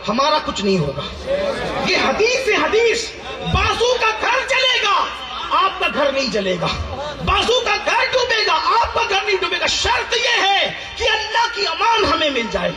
ہمارا کچھ نہیں ہوگا. یہ حدیث حدیث. بازو کا گھر جلے گا، آپ کا گھر نہیں جلے گا. بازو کا گھر ڈوبے گا، آپ کا گھر نہیں ڈوبے گا. شرط یہ ہے کہ اللہ کی امان ہمیں مل جائے.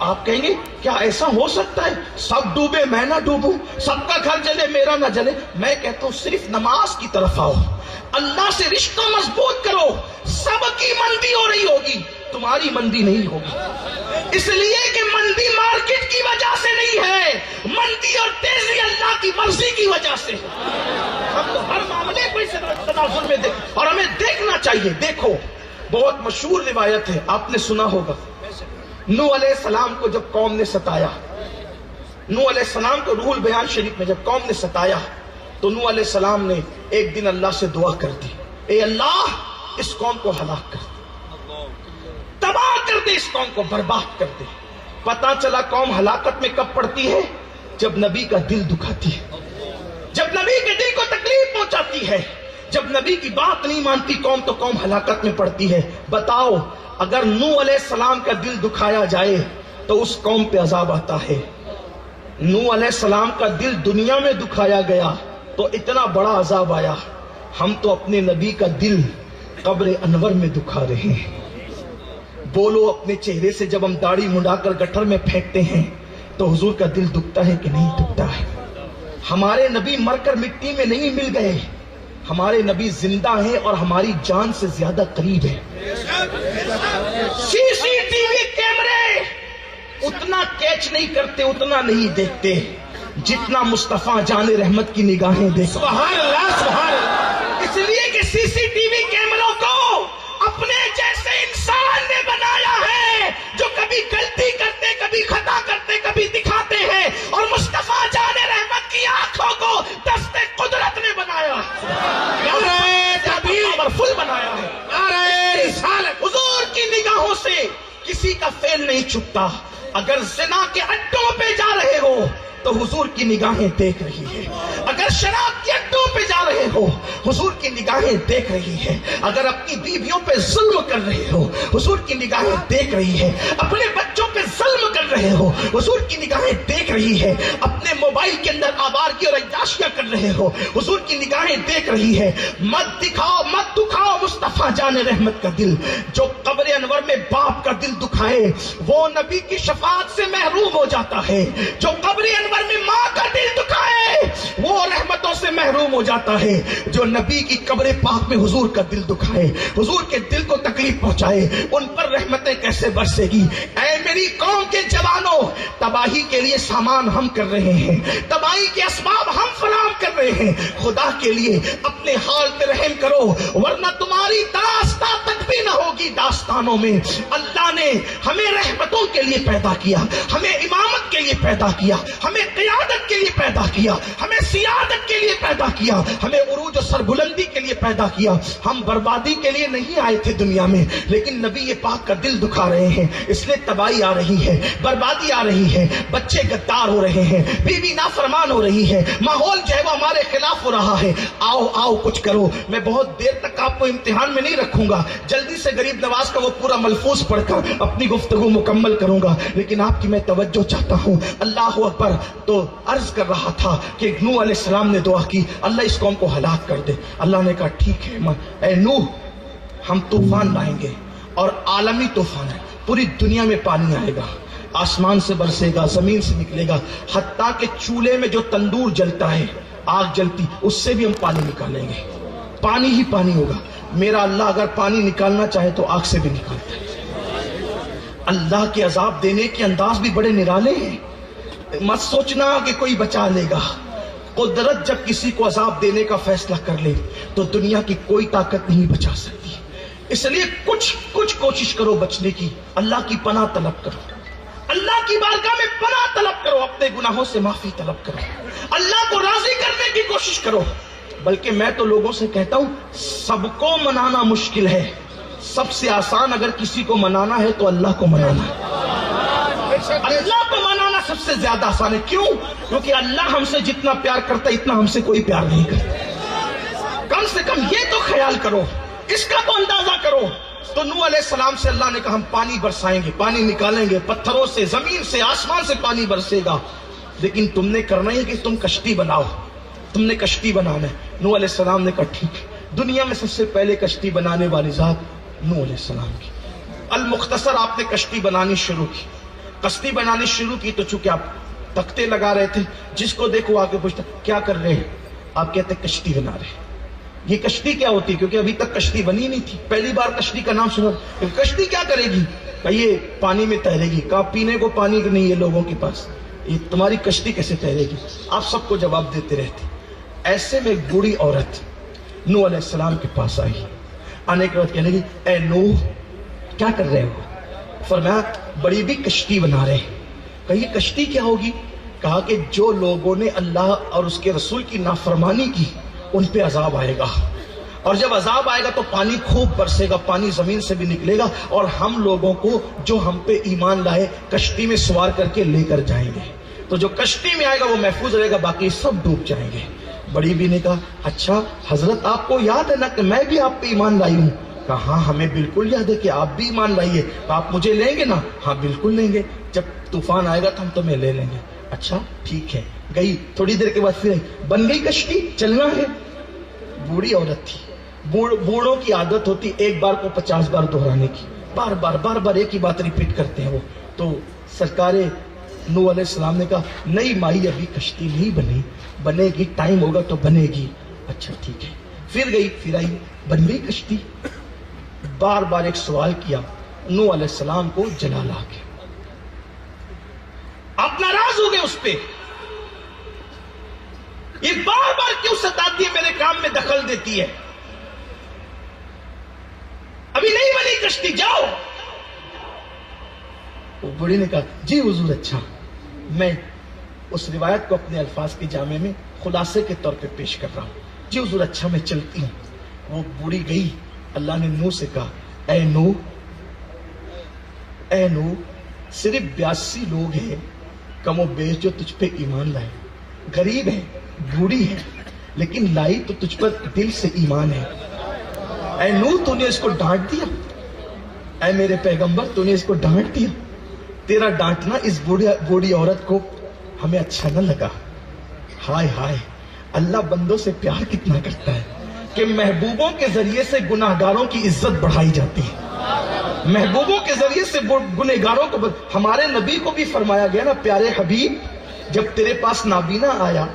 آپ کہیں گے کیا ایسا ہو سکتا ہے سب ڈوبے میں نہ ڈوبوں، سب کا گھر جلے میرا نہ جلے؟ میں کہتا ہوں صرف نماز کی طرف آؤ، اللہ سے رشتہ مضبوط کرو. سب کی مندی ہو رہی ہوگی، تمہاری مندی نہیں ہوگی. اس لیے کہ مندی مارکیٹ کی وجہ سے نہیں ہے، مندی اور تیزی اللہ کی مرضی کی وجہ سے. ہم تو ہر معاملے کو اس تناظر میں دیکھ، اور ہمیں دیکھنا چاہیے. دیکھو بہت مشہور روایت ہے، آپ نے سنا ہوگا. نوح علیہ السلام کو جب قوم نے ستایا، نوح علیہ السلام کو روح البیان شریف میں جب قوم نے ستایا تو نوح علیہ السلام نے ایک دن اللہ سے دعا کر دی، اے اللہ اس قوم کو ہلاک کر دے، تباہ کر دے، اس قوم کو برباد کر دے. پتا چلا قوم ہلاکت میں کب پڑتی ہے؟ جب نبی کا دل دکھاتی ہے، جب نبی کے دل کو تکلیف پہنچاتی ہے. جب نبی کی بات نہیں مانتی قوم تو قوم ہلاکت میں پڑتی ہے. بتاؤ اگر نوح علیہ السلام کا دل دکھایا جائے تو اس قوم پہ عذاب آتا ہے. نوح علیہ السلام کا دل دنیا میں دکھایا گیا تو اتنا بڑا عذاب آیا. ہم تو اپنے نبی کا دل قبر انور میں دکھا رہے ہیں. بولو اپنے چہرے سے جب ہم داڑھی منڈا کر گٹر میں پھینکتے ہیں تو حضور کا دل دکھتا ہے کہ نہیں دکھتا ہے؟ ہمارے نبی مر کر مٹی میں نہیں مل گئے، ہمارے نبی زندہ ہیں اور ہماری جان سے زیادہ قریب ہے. سی سی ٹی وی کیمرے اتنا کیچ نہیں کرتے، اتنا نہیں دیکھتے جتنا مصطفیٰ جان رحمت کی نگاہیں دیکھتے. سبحان اللہ سبحان اللہ. اس لیے کہ سی سی ٹی وی کیمروں کو اپنے جیسے انسان نے بنایا ہے جو کبھی غلطی کرتے، کبھی خطا کرتے، کبھی دکھاتے ہیں، اور مصطفیٰ جان رحمت کی آنکھوں کو دست قدرت نے بنایا فل بنایا ہے. حضور کی نگاہوں سے کسی کا فعل نہیں چھپتا. اگر زنا کے اڈوں پہ جا رہے ہو تو حضور کی نگاہیں دیکھ رہی ہے. اگر شراب کے اڈوں پہ جا رہے ہو حضور کی نگاہیں دیکھ رہی ہے. اگر اپنی بیویوں پہ ظلم کر رہے ہو حضور کی نگاہیں دیکھ رہی ہے. اپنے بچوں پہ ظلم کر رہے ہو حضور کی نگاہیں دیکھ رہی ہے. اپنے موبائل کے اندر آوارگی اور عیاشیاں کر رہے ہو حضور کی نگاہیں دیکھ رہی ہے. مت دکھاؤ مت دکھاؤ مصطفیٰ جان رحمت کا دل. جو قبر انور میں باپ کا دل دکھائے وہ نبی کی شفاعت سے محروم ہو جاتا ہے. جو قبر انور میں ماں کا دل دکھائے وہ رحمتوں سے محروم ہو جاتا ہے. جو نبی کی قبر پاک میں حضور کا دل دکھائے، حضور کے دل کو تکلیف پہنچائے، ان پر رحمتیں کیسے برسے گی؟ اے میری قوم کے جوانوں، تباہی کے لیے سامان ہم کر رہے ہیں، تباہی کے اسباب ہم فراہم کر رہے ہیں. خدا کے لیے اپنے حال پہ رحم کرو ورنہ تمہاری داستان تک بھی نہ ہوگی داستانوں میں. اللہ نے ہمیں رحمتوں کے لیے پیدا کیا، ہمیں امامت کے لیے پیدا کیا، ہمیں قیادت کے لیے پیدا کیا، ہمیں سیادت کے لیے پیدا کیا، ہمیں عروج و سربلندی کے لیے پیدا کیا. ہم بربادی کے لیے نہیں آئے تھے دنیا میں، لیکن نبی پاک کا دل دکھا رہے ہیں اس لیے تباہی آ رہی ہے، بربادی آ رہی ہے، بچے غدار ہو رہے ہیں، بیوی نافرمان ہو رہی ہے، ماحول جو ہے وہ ہمارے خلاف ہو رہا ہے. آؤ آؤ کچھ کرو. میں بہت دیر تک آپ کو امتحان میں نہیں رکھوں گا، جلدی سے غریب نواز کا وہ پورا ملفوظ پڑھ کر اپنی گفتگو مکمل کروں گا، لیکن آپ کی میں توجہ چاہتا ہوں. اللہ اکبر. تو عرض کر رہا تھا کہ نوح علیہ السلام نے دعا کی اللہ اس قوم کو ہلاک کر دے. اللہ نے کہا ٹھیک ہے اے نوح ہم طوفان لائیں گے، اور عالمی طوفان ہے، پوری دنیا میں پانی آئے گا، آسمان سے برسے گا، زمین سے نکلے گا، حتیٰ کہ چولہے میں جو تندور جلتا ہے، آگ جلتی، اس سے بھی ہم پانی نکالیں گے. پانی ہی پانی ہوگا. میرا اللہ اگر پانی نکالنا چاہے تو آگ سے بھی نکالتا ہے. اللہ کے عذاب دینے کے انداز بھی بڑے نرالے ہیں. مت سوچنا کہ کوئی بچا لے گا. قدرت جب کسی کو عذاب دینے کا فیصلہ کر لے تو دنیا کی کوئی طاقت نہیں بچا سکتی. اس لیے کچھ کوشش کرو بچنے کی. اللہ کی پناہ طلب کرو، اللہ کی بارگاہ میں پناہ طلب کرو، اپنے گناہوں سے معافی طلب کرو، اللہ کو راضی کرنے کی کوشش کرو. بلکہ میں تو لوگوں سے کہتا ہوں سب کو منانا مشکل ہے، سب سے آسان اگر کسی کو منانا ہے تو اللہ کو منانا ہے. اللہ کو منانا سب سے زیادہ آسان ہے. کیوں؟ کیونکہ اللہ ہم سے جتنا پیار کرتا ہے اتنا ہم سے کوئی پیار نہیں کرتا. کم سے کم یہ تو خیال کرو، اس کا تو اندازہ کرو. تو نوح علیہ السلام سے اللہ نے کہا ہم پانی برسائیں گے، پانی نکالیں گے، پتھروں سے، زمین سے، آسمان سے پانی برسے گا، لیکن تم نے کرنا ہے کہ تم کشتی بناؤ، تم نے کشتی بنانا ہے۔ نوح علیہ السلام نے کہا ٹھیک ہے۔ دنیا میں سب سے پہلے کشتی بنانے والی ذات نوح علیہ السلام کی۔ المختصر آپ نے کشتی بنانی شروع کی۔ کشتی بنانی شروع کی تو چونکہ آپ تختے لگا رہے تھے، جس کو دیکھو آگے پوچھتا کیا کر رہے ہیں، آپ کہتے کشتی بنا رہے ہیں۔ یہ کشتی کیا ہوتی ہے؟ کیونکہ ابھی تک کشتی بنی نہیں تھی، پہلی بار کشتی کا نام سنا۔ کشتی کیا کرے گی؟ کہ یہ پانی میں تیرے گی۔ کہا پینے کو پانی نہیں ہے لوگوں کے پاس، یہ تمہاری کشتی کیسے تیرے گی؟ آپ سب کو جواب دیتے رہتے۔ ایسے میں ایک بوڑھی عورت نوح علیہ السلام کے پاس آئی، آنے کے بعد کہنے لگی اے نوح کیا کر رہے ہو؟ فرمایا بڑی بھی کشتی بنا رہے ہیں۔ کہ یہ کشتی کیا ہوگی؟ کہا کہ جو لوگوں نے اللہ اور اس کے رسول کی نافرمانی کی ان پہ عذاب آئے گا، اور جب عذاب آئے گا تو پانی خوب برسے گا، پانی زمین سے بھی نکلے گا، اور ہم لوگوں کو جو ہم پہ ایمان لائے کشتی میں سوار کر کے لے کر جائیں گے۔ تو جو کشتی میں آئے گا وہ محفوظ رہے گا، باقی سب ڈوب جائیں گے۔ بڑی بھی نے کہا اچھا حضرت آپ کو یاد ہے نا کہ میں بھی آپ پہ ایمان لائی ہوں؟ کہا ہاں ہمیں بالکل یاد ہے کہ آپ بھی ایمان لائیے۔ آپ مجھے لیں گے نا؟ ہاں بالکل لیں گے، جب طوفان آئے گا تو ہم تمہیں لے لیں گے۔ اچھا ٹھیک ہے۔ گئی، تھوڑی دیر کے بعد پھر بن گئی کشتی، چلنا ہے۔ بوڑھی عورت تھی، بوڑھوں کی عادت ہوتی ایک بار کو 50 بار دہرانے کی، بار بار ایک ہی بات ریپیٹ کرتے ہیں وہ۔ تو سرکار نوح علیہ السلام نے کہا نہیں مائی ابھی کشتی نہیں بنی، بنے گی، ٹائم ہوگا تو بنے گی۔ اچھا ٹھیک ہے۔ پھر گئی، پھر آئی، بن گئی کشتی۔ بار ایک سوال کیا، نوح علیہ السلام کو جلال آ گیا، آپ ناراض ہو گئے اس پہ، یہ بار کیوں ستاتی ہے، میرے کام میں دخل دیتی ہے، ابھی نہیں بنی کشتی، جاؤ۔ وہ بڑی نے کہا جی حضور اچھا، میں اس روایت کو اپنے الفاظ کے جامع میں خلاصے کے طور پہ پیش کر رہا ہوں۔ جی حضور اچھا میں چلتی ہوں۔ وہ بوڑھی گئی، اللہ نے نوح سے کہا اے نوح صرف 82 لوگ ہیں کم و بیش جو تجھ پہ ایمان لائے، غریب ہے، بوڑھی ہے، لیکن لائی تو تجھ پر دل سے ایمان ہے۔ اے نوح تو نے اس کو ڈانٹ دیا، اے میرے پیغمبر تو نے اس کو ڈانٹ دیا، تیرا ڈانٹنا اس بوڑھی عورت کو ہمیں اچھا نہ لگا۔ ہائے ہائے، اللہ بندوں سے پیار کتنا کرتا ہے کہ محبوبوں کے ذریعے سے گناہگاروں کی عزت بڑھائی جاتی ہے، محبوبوں کے ذریعے سے گنہگاروں کو ہمارے نبی کو بھی فرمایا گیا نا پیارے حبیب جب تیرے پاس نابینا آیا،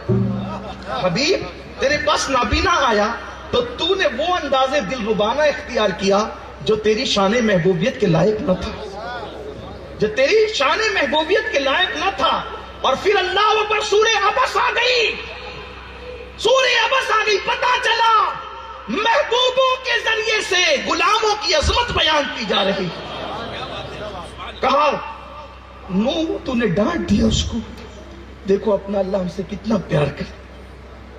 حبیب تیرے پاس نابینا آیا تو تو نے وہ انداز دل ربانہ اختیار کیا جو تیری شان محبوبیت کے لائق نہ تھا، جو تیری شان محبوبیت کے لائق نہ تھا۔ اور پھر اللہ اکبر، سورہ عبس آ گئی، سورہ عبس آ گئی، پتا چلا محبوبوں کے ذریعے سے غلاموں کی عظمت بیان کی جا رہی۔ کہا نوح تو نے ڈانٹ دیا اس کو، دیکھو اپنا اللہ ہم سے کتنا پیار کرے،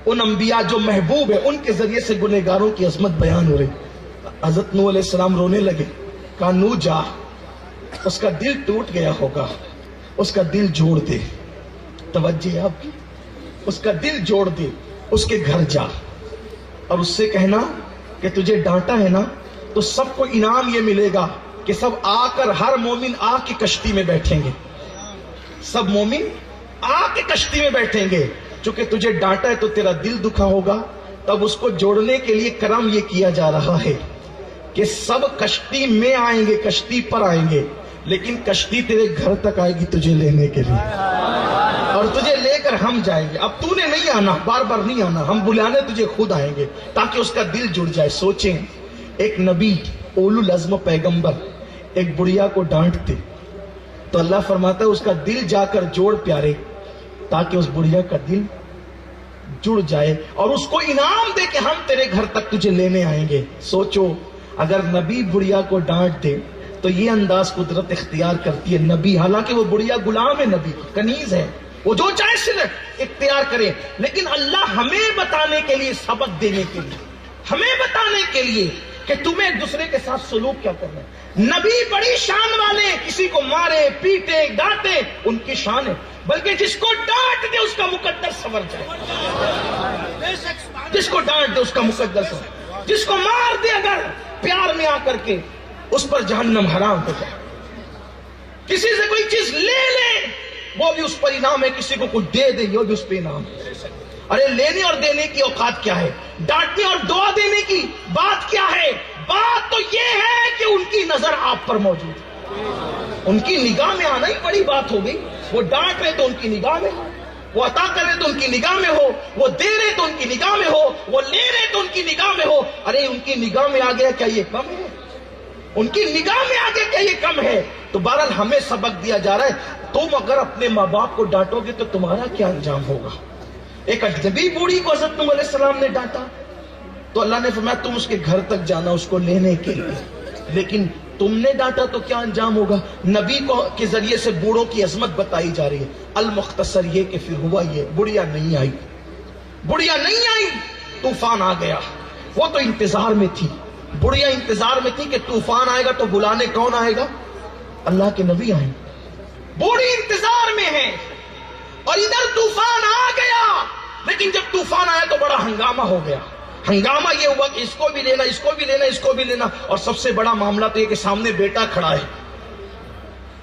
ان انبیاء جو محبوب ہیں ان کے ذریعے سے گنہگاروں کی عظمت بیان ہو رہی۔ حضرت نوح علیہ السلام رونے لگے، کہا نوح جا، اس کا دل ٹوٹ گیا ہوگا، اس کا دل جوڑ دے، توجہ ہے آپ کی، اس کا دل جوڑ دے، اس کے گھر جا اور اس سے کہنا کہ تجھے ڈانٹا ہے نا تو سب کو انعام یہ ملے گا کہ سب آ کر، ہر مومن آ کے کشتی میں بیٹھیں گے، سب مومن آ کے کشتی میں بیٹھیں گے، چونکہ تجھے ڈانٹا ہے تو تیرا دل دکھا ہوگا، تب اس کو جوڑنے کے لیے کرم یہ کیا جا رہا ہے کہ سب کشتی میں آئیں گے، کشتی پر آئیں گے، لیکن کشتی تیرے گھر تک آئے گی تجھے لینے کے لیے، اور تجھے لے کر ہم جائیں گے۔ اب تو نے نہیں آنا، بار نہیں آنا، ہم بلانے تجھے خود آئیں گے تاکہ اس کا دل جڑ جائے۔ سوچیں ایک نبی اولو العزم پیغمبر ایک بڑھیا کو ڈانٹتے تو اللہ فرماتا ہے اس کا دل جا کر جوڑ پیارے، تاکہ اس بڑھیا کا دل جڑ جائے اور اس کو انعام دے کہ ہم تیرے گھر تک تجھے لینے آئیں گے۔ سوچو اگر نبی بڑھیا کو ڈانٹ دے تو یہ انداز قدرت اختیار کرتی ہے نبی، حالانکہ وہ بڑھیا غلام ہے، نبی کنیز ہے، وہ جو چاہے صرف اختیار کرے، لیکن اللہ ہمیں بتانے کے لیے، سبق دینے کے لیے، ہمیں بتانے کے لیے کہ تمہیں ایک دوسرے کے ساتھ سلوک کیا کرنا ہے۔ نبی بڑی شان والے، کسی کو مارے پیٹے ڈانٹے ان کی شان ہے، بلکہ جس کو ڈانٹ دے اس کا مقدر سنور جائے، جس کو ڈانٹ دے اس کا مقدر سنور، جس کو مار دے اگر پیار میں آ کر کے اس پر جہنم حرام ہو جائے. کسی سے کوئی چیز لے لے وہ بھی اس پر انعام ہے, کسی کو کچھ دے دے وہ بھی اس پہ انعام ہے. ارے لینے اور دینے کی اوقات کیا ہے, ڈانٹنے اور دعا دینے کی بات کیا ہے؟ بات تو یہ ہے کہ ان کی نظر آپ پر موجود ہے, ان کی نگاہ میں آنا ہی بڑی بات ہو گئی. وہ ڈانٹ رہے تو ان کی نگاہ میں ہو, وہ عطا کر رہے تو ان کی نگاہ میں ہو, وہ دے رہے تو ان کی نگاہ میں ہو, وہ لے رہے تو ان کی نگاہ میں ہو. ارے ان کی نگاہ میں آ گیا کیا یہ کم ہے؟ ان کی نگاہ میں آ گیا کیا یہ کم ہے؟ تو بہرحال ہمیں سبق دیا جا رہا ہے, تم اگر اپنے ماں باپ کو ڈانٹو گے تو تمہارا کیا انجام ہوگا. ایک اجنبی بوڑھی کو حضرت نوح علیہ السلام نے ڈانٹا تو اللہ نے فرمایا تم اس کے گھر تک جانا اس کو لینے کے لیے, لیکن تم نے ڈانٹا تو کیا انجام ہوگا. نبی کو کے ذریعے سے بوڑھوں کی عظمت بتائی جا رہی ہے. المختصر یہ کہ پھر ہوا یہ, بڑھیا نہیں آئی, بڑھیا نہیں آئی, طوفان آ گیا. وہ تو انتظار میں تھی, بڑھیا انتظار میں تھی کہ طوفان آئے گا تو بلانے کون آئے گا؟ اللہ کے نبی آئیں. بوڑھی انتظار میں ہے اور ادھر طوفان آ گیا, لیکن جب طوفان آیا تو بڑا ہنگامہ ہو گیا. ہنگامہ یہ ہوا کہ اس کو بھی لینا, اس کو بھی لینا, اس کو بھی لینا, اور سب سے بڑا معاملہ تو یہ کہ سامنے بیٹا کھڑا ہے,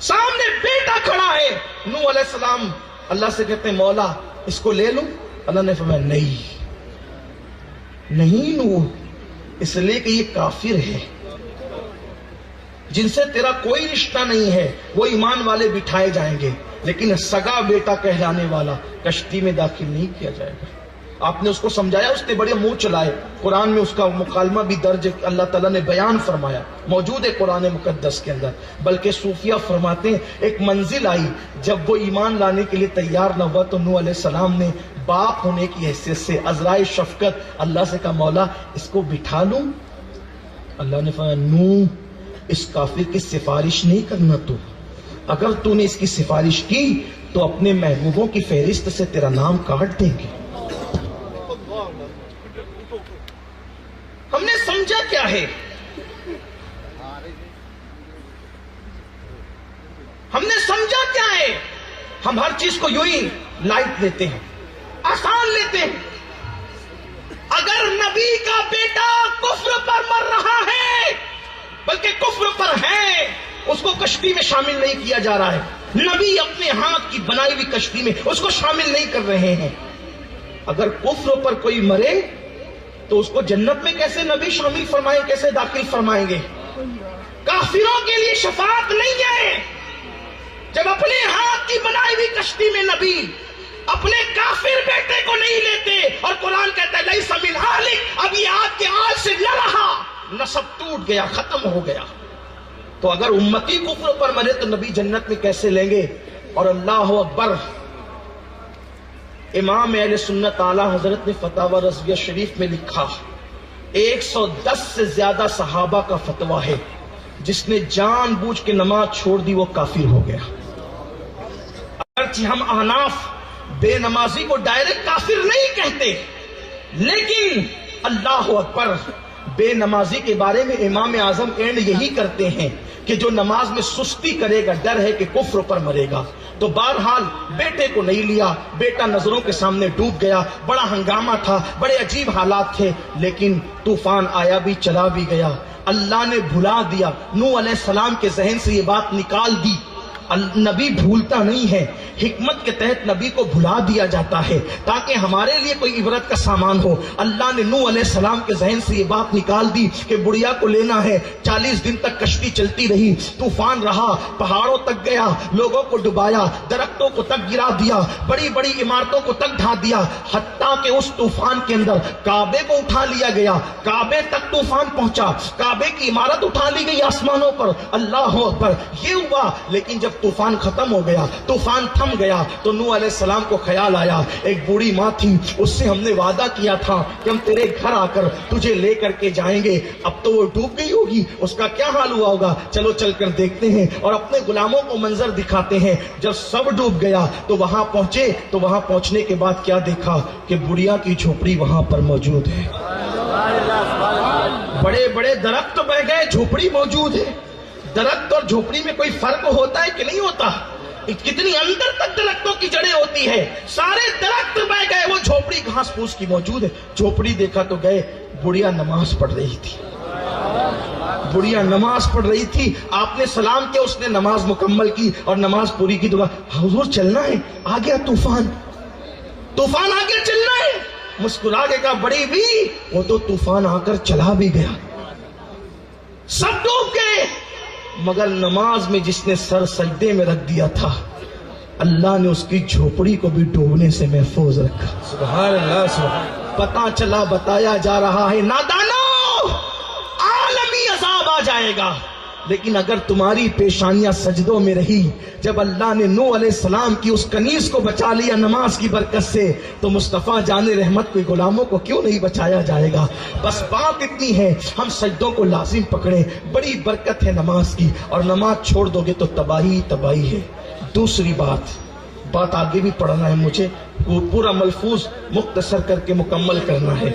سامنے بیٹا کھڑا ہے. نوح علیہ السلام اللہ سے کہتے ہیں مولا اس کو لے لوں. اللہ نے فرمایا نہیں نوح, اس لیے کہ یہ کافر ہے, جن سے تیرا کوئی رشتہ نہیں ہے, وہ ایمان والے بٹھائے جائیں گے, لیکن سگا بیٹا کہلانے والا کشتی میں داخل نہیں کیا جائے گا. آپ نے اس کو سمجھایا, اس نے بڑے منہ چلائے. قرآن میں اس کا مکالمہ بھی درج اللہ تعالیٰ نے بیان فرمایا, موجود ہے قرآن مقدس کے اندر. بلکہ صوفیہ فرماتے ہیں ایک منزل آئی جب وہ ایمان لانے کے لیے تیار نہ ہوا تو نوح علیہ السلام نے باپ ہونے کی حیثیت سے عذرائے شفقت اللہ سے کہا مولا اس کو بٹھا لوں. اللہ نے فرمایا نوح اس کافر کی سفارش نہیں کرنا, تو اگر تو نے اس کی سفارش کی تو اپنے محبوبوں کی فہرست سے تیرا نام کاٹ دیں گے. ہم نے سمجھا کیا ہے, ہم نے سمجھا کیا ہے. ہم ہر چیز کو یوں ہی لائٹ لیتے ہیں, آسان لیتے ہیں. اگر نبی کا بیٹا کفر پر مر رہا ہے, بلکہ کفر پر ہے, اس کو کشتی میں شامل نہیں کیا جا رہا ہے. نبی اپنے ہاتھ کی بنائی ہوئی کشتی میں اس کو شامل نہیں کر رہے ہیں. اگر کفر پر کوئی مرے تو اس کو جنت میں کیسے نبی شامل فرمائیں, کیسے داخل فرمائیں گے؟ کافروں کے لیے شفاعت نہیں ہے. جب اپنے ہاتھ کی بنائی ہوئی کشتی میں نبی اپنے کافر بیٹے کو نہیں لیتے, اور قرآن کہتا ہے لیس من اہلک, اب یہ آپ کے آل سے نہ رہا, نسب ٹوٹ گیا, ختم ہو گیا. تو اگر امتی کفر پر مرے تو نبی جنت میں کیسے لیں گے؟ اور اللہ اکبر, امام اہل سنت اعلی حضرت نے فتاوی رضویہ شریف میں لکھا 110 سے زیادہ صحابہ کا فتویٰ ہے, جس نے جان بوجھ کے نماز چھوڑ دی وہ کافر ہو گیا. اگرچہ ہم احناف بے نمازی کو ڈائریکٹ کافر نہیں کہتے, لیکن اللہ اکبر, بے نمازی کے بارے میں امام اعظم اینڈ یہی کرتے ہیں کہ جو نماز میں سستی کرے گا ڈر ہے کہ کفر پر مرے گا. تو بہرحال بیٹے کو نہیں لیا, بیٹا نظروں کے سامنے ڈوب گیا, بڑا ہنگامہ تھا, بڑے عجیب حالات تھے, لیکن طوفان آیا بھی چلا بھی گیا. اللہ نے بھلا دیا, نوح علیہ السلام کے ذہن سے یہ بات نکال دی. نبی بھولتا نہیں ہے, حکمت کے تحت نبی کو بھلا دیا جاتا ہے تاکہ ہمارے لیے کوئی عبرت کا سامان ہو. اللہ نے نوح علیہ السلام کے ذہن سے یہ بات نکال دی کہ بڑھیا کو لینا ہے. 40 دن تک کشتی چلتی رہی, طوفان رہا, پہاڑوں تک گیا, لوگوں کو ڈبایا, درختوں کو تک گرا دیا, بڑی بڑی عمارتوں کو تک ڈھا دیا, حتیٰ کہ اس طوفان کے اندر کعبے کو اٹھا لیا گیا. کعبے تک طوفان پہنچا, کعبے کی عمارت اٹھا لی گئی آسمانوں پر. اللہ اکبر, یہ ہوا. لیکن جب طوفان ختم ہو گیا, طوفان تھم گیا, تو نوح علیہ السلام کو خیال آیا ایک بوڑھی ماں تھی, اس سے ہم نے وعدہ کیا تھا کہ ہم تیرے گھر آ کر تجھے لے کر کے جائیں گے. اب تو وہ ڈوب گئی ہوگی, اس کا کیا حال ہوا ہوگا؟ چلو چل کر دیکھتے ہیں اور اپنے غلاموں کو منظر دکھاتے ہیں. جب سب ڈوب گیا تو وہاں پہنچے, تو وہاں پہنچنے کے بعد کیا دیکھا کہ بڑھیا کی جھوپڑی وہاں پر موجود ہے. بڑے بڑے درخت تو بہ گئے, جھوپڑی موجود ہے. درخت اور جھوپڑی میں کوئی فرق ہوتا ہے کہ نہیں ہوتا؟ کتنی اندر تک درختوں کی جڑیں ہوتی ہے. سارے درخت بہ گئے, وہ جھوپڑی گھاس پھوس کی موجود ہے. جھوپڑی دیکھا تو گئے, بڑھیا نماز پڑھ رہی تھی. بڑھیا نماز پڑھ رہی تھی، آپ نے سلام کیا، اس نے نماز مکمل کی اور نماز پوری کی. تو حضور چلنا ہے، آ گیا طوفان، طوفان آ گیا، چلنا ہے. مسکرا کے کہا بڑی بھی، وہ تو طوفان آ کر چلا بھی گیا، سب ڈوب گئے، مگر نماز میں جس نے سر سجدے میں رکھ دیا تھا اللہ نے اس کی جھوپڑی کو بھی ڈوبنے سے محفوظ رکھا. سبحان اللہ سبحان. پتا چلا، بتایا جا رہا ہے نادانو، عالمی عذاب آ جائے گا، لیکن اگر تمہاری پیشانیاں سجدوں میں رہی، جب اللہ نے نوح علیہ السلام کی اس کنیز کو بچا لیا نماز کی برکت سے، تو مصطفیٰ جان رحمت کے غلاموں کو کیوں نہیں بچایا جائے گا؟ بس بات اتنی ہے، ہم سجدوں کو لازم پکڑیں، بڑی برکت ہے نماز کی، اور نماز چھوڑ دو گے تو تباہی تباہی ہے. دوسری بات آگے بھی پڑھنا ہے مجھے، وہ پورا ملفوظ مختصر کر کے مکمل کرنا ہے.